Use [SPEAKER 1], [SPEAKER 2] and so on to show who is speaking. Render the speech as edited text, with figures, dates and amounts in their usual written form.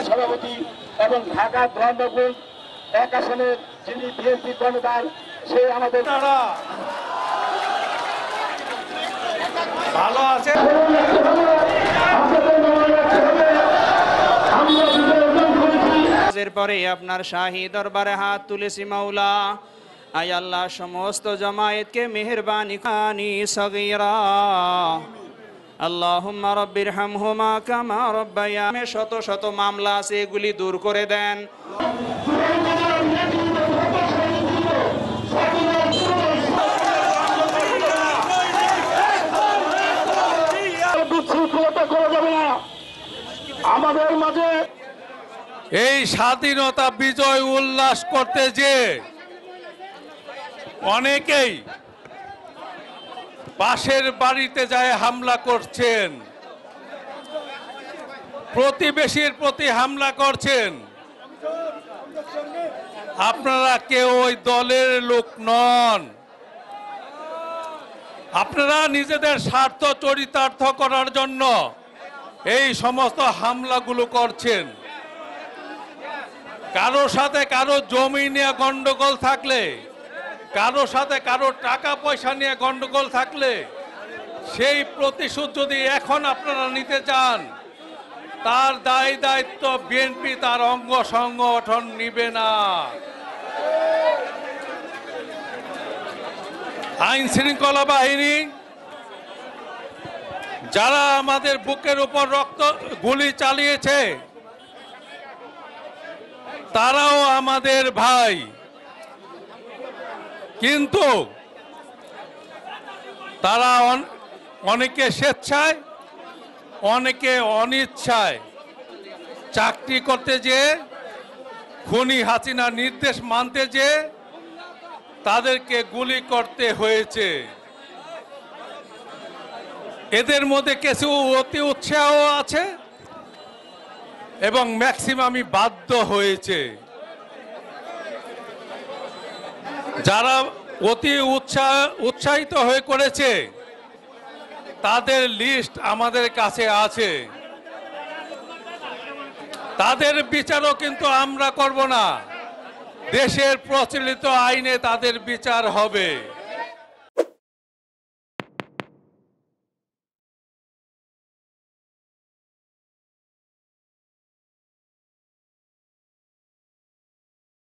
[SPEAKER 1] সভাপতি এবং ঢাকা ধর্মপুর এক আসনের যিনি বিএনপি কর্ণধার, সে আমাদের
[SPEAKER 2] ভালো আছে।
[SPEAKER 3] এরপরে আপনার শাহী দরবারে হাত তুলেছি মাওলা, আয় আল্লাহ সমস্ত জামায়াতকে মেহেরবানি খানি সগীরা আল্লাহুম্মা রাব্বিরহামহুমা কামা রাব্বায়ানি। শত শত মামলা আছে, এগুলি দূর করে দেন।
[SPEAKER 1] আমাদের মাঝে
[SPEAKER 2] এই স্বাধীনতা বিজয় উল্লাস করতে যে অনেকেই পাশের বাড়িতে যায় হামলা করছেন, প্রতিবেশীর প্রতি হামলা করছেন, আপনারা কেউ ওই দলের লোক নন। আপনারা নিজেদের স্বার্থ চরিতার্থ করার জন্য এই সমস্ত হামলাগুলো করছেন। কারো সাথে কারো জমি নিয়ে গন্ডগোল থাকলে, কারো সাথে কারো টাকা পয়সা নিয়ে গন্ডগোল থাকলে সেই প্রতিশোধ যদি এখন আপনারা নিতে চান, তার দায় দায়িত্ব বিএনপি তার অঙ্গ সংগঠন নিবে না। আইন শৃঙ্খলা বাহিনী যারা আমাদের বুকের উপর রক্ত গুলি চালিয়েছে, তারাও আমাদের ভাই, কিন্তু তারা অনেকে স্বেচ্ছায়, অনেকে অনিচ্ছায় চাকরি করতে যে, খুনি হাসিনা নির্দেশ মানতে যে তাদেরকে গুলি করতে হয়েছে। এদের মধ্যে কিছু অতি উৎসাহ আছে এবং ম্যাক্সিমামই বাধ্য হয়েছে। যারা অতি উৎসাহিত হয়ে করেছে তাদের লিস্ট আমাদের কাছে আছে। তাদের বিচারও কিন্তু আমরা করব না, দেশের প্রচলিত আইনে তাদের বিচার হবে।